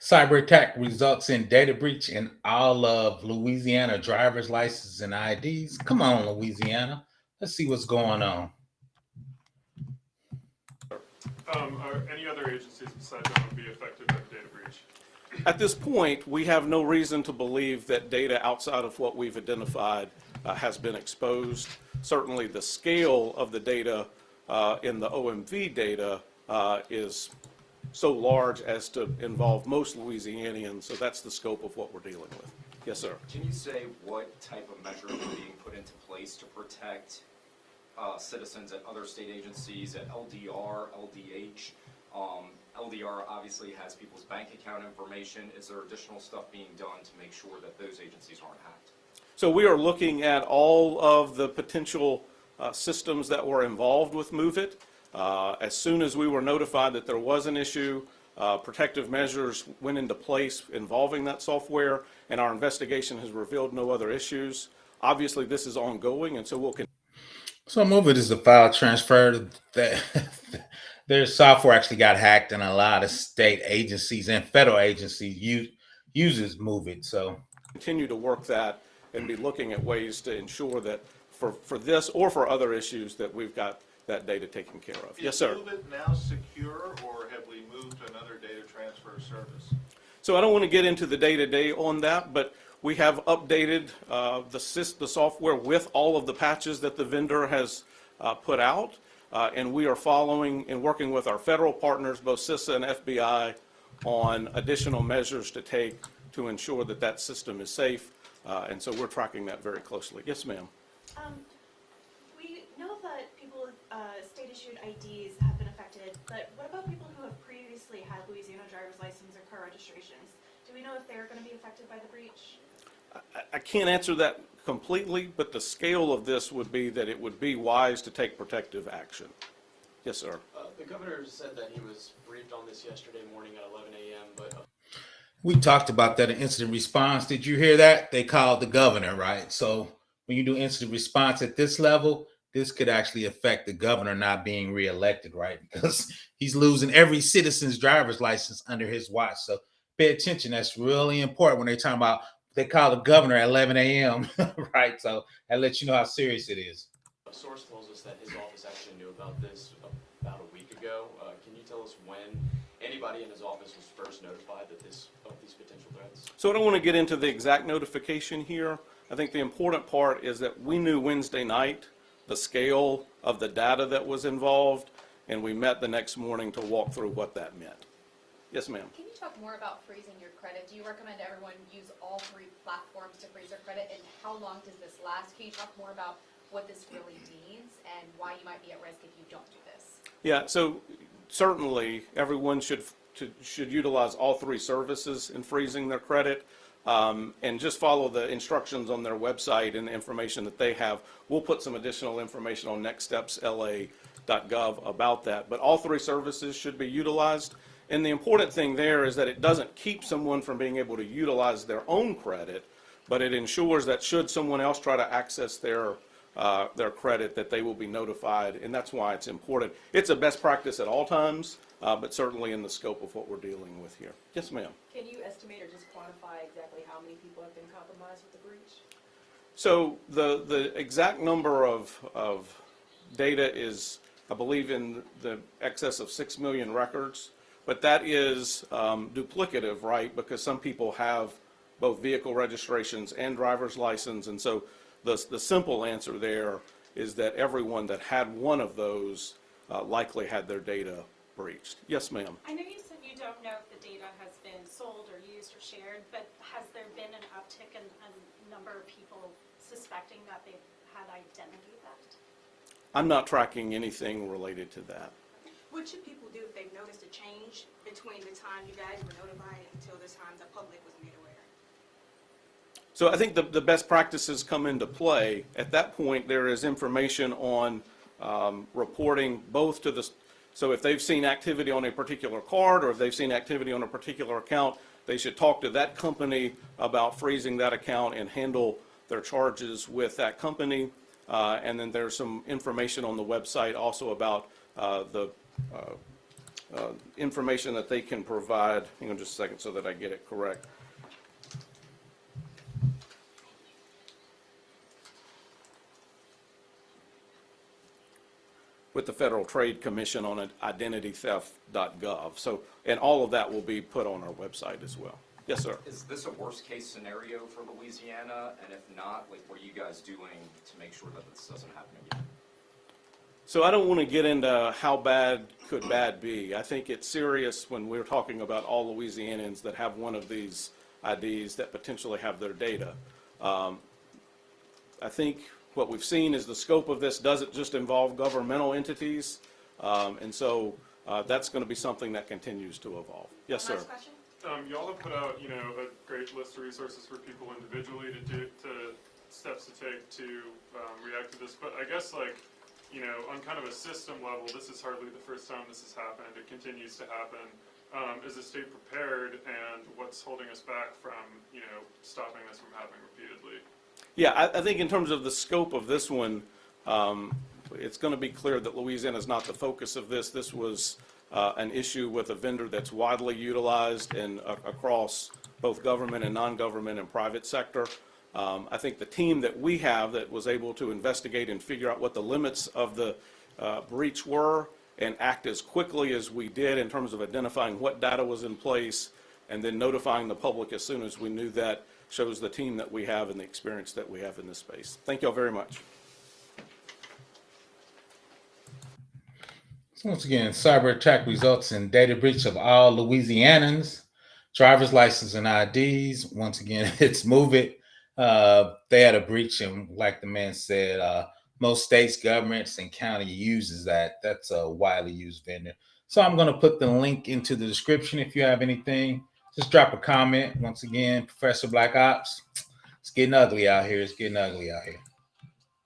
Cyber attack results in data breach in all of Louisiana driver's licenses and IDs. Come on, Louisiana. Let's see what's going on. Are any other agencies besides MOVEit affected by the data breach? At this point, we have no reason to believe that data outside of what we've identified has been exposed. Certainly the scale of the data in the OMV data is so large as to involve most Louisianians, so that's the scope of what we're dealing with. Yes, sir. Can you say what type of measures are being put into place to protect citizens at other state agencies, at LDR, LDH? LDR obviously has people's bank account information. Is there additional stuff being done to make sure that those agencies aren't hacked? So we are looking at all of the potential systems that were involved with MOVEit. As soon as we were notified that there was an issue, protective measures went into place involving that software, and our investigation has revealed no other issues. Obviously, this is ongoing, and so we'll continue. So MOVEit is a file transfer that their software actually got hacked, and a lot of state agencies and federal agencies uses MOVEit. So continue to work that and be looking at ways to ensure that for this or for other issues that we've got that data taken care of. Yes, sir. Is MOVEit now secure, or have we moved to another data transfer service? So I don't want to get into the day-to-day on that, but we have updated the software with all of the patches that the vendor has put out, and we are following and working with our federal partners, both CISA and FBI, on additional measures to take to ensure that that system is safe, and so we're tracking that very closely. Yes, ma'am. We know that people with state-issued IDs have been affected, but what about people who have previously had Louisiana driver's license or car registrations? Do we know if they're going to be affected by the breach? I can't answer that completely, but the scale of this would be that it would be wise to take protective action. Yes, sir. The governor said that he was briefed on this yesterday morning at 11 a.m., but we talked about that in incident response. Did you hear that? They called the governor, right? So when you do incident response at this level, this could actually affect the governor not being reelected, right? Because he's losing every citizen's driver's license under his watch. So pay attention. That's really important when they're talking about, they call the governor at 11 a.m., right? So that lets you know how serious it is. a source tells us that his office actually knew about this about a week ago. Can you tell us when anybody in his office was first notified that of these potential threats? So I don't want to get into the exact notification here. I think the important part is that we knew Wednesday night the scale of the data that was involved, and we met the next morning to walk through what that meant. Yes, ma'am. Can you talk more about freezing your credit? Do you recommend everyone use all three platforms to freeze their credit, and how long does this last? Can you talk more about what this really means and why you might be at risk if you don't do this? Yeah, so certainly everyone should utilize all three services in freezing their credit, and just follow the instructions on their website and the information that they have. We'll put some additional information on nextstepsla.gov about that, but all three services should be utilized. And the important thing there is that it doesn't keep someone from being able to utilize their own credit, but it ensures that should someone else try to access their credit, that they will be notified, and that's why it's important. It's a best practice at all times, but certainly in the scope of what we're dealing with here. Yes, ma'am. Can you estimate or just quantify exactly how many people have been compromised with the breach? So the exact number of data is, I believe, in the excess of 6 million records, but that is duplicative, right? Because some people have both vehicle registrations and driver's license, and so the simple answer there is that everyone that had one of those likely had their data breached. Yes, ma'am. I know you said you don't know if the data has been sold or used or shared, but has there been an uptick in a number of people suspecting that they've had identity theft? I'm not tracking anything related to that. What should people do if they've noticed a change between the time you guys were notified until the time the public was made aware? So I think the best practices come into play. At that point, there is information on reporting both to the, so if they've seen activity on a particular card or if they've seen activity on a particular account, they should talk to that company about freezing that account and handle their charges with that company. And then there's some information on the website also about the information that they can provide. Hang on just a second so that I get it correct. With the Federal Trade Commission on identitytheft.gov. So, and all of that will be put on our website as well. Yes, sir. Is this a worst case scenario for Louisiana? And if not, like, what are you guys doing to make sure that this doesn't happen again? So I don't want to get into how bad could bad be. I think it's serious when we're talking about all Louisianans that have one of these IDs that potentially have their data. I think what we've seen is the scope of this doesn't just involve governmental entities, and so that's going to be something that continues to evolve. Yes, sir. Last question? Y'all have put out, you know, a great list of resources for people individually to steps to take to react to this. But I guess, like, you know, on kind of a system level, this is hardly the first time this has happened. It continues to happen. Is the state prepared, and what's holding us back from, you know, stopping this from happening repeatedly? Yeah, I think in terms of the scope of this one, it's going to be clear that Louisiana is not the focus of this. This was an issue with a vendor that's widely utilized and across both government and non-government and private sector. I think the team that we have that was able to investigate and figure out what the limits of the breach were and act as quickly as we did in terms of identifying what data was in place and then notifying the public as soon as we knew that shows the team that we have and the experience that we have in this space. Thank you all very much. So once again, cyber attack results in data breach of all Louisianans, driver's license and IDs. Once again, it's MOVEit. They had a breach, and like the man said, most states, governments, and county uses that. That's a widely used vendor. So I'm going to put the link into the description. If you have anything, just drop a comment. Once again, Professor Black Ops. It's getting ugly out here. It's getting ugly out here.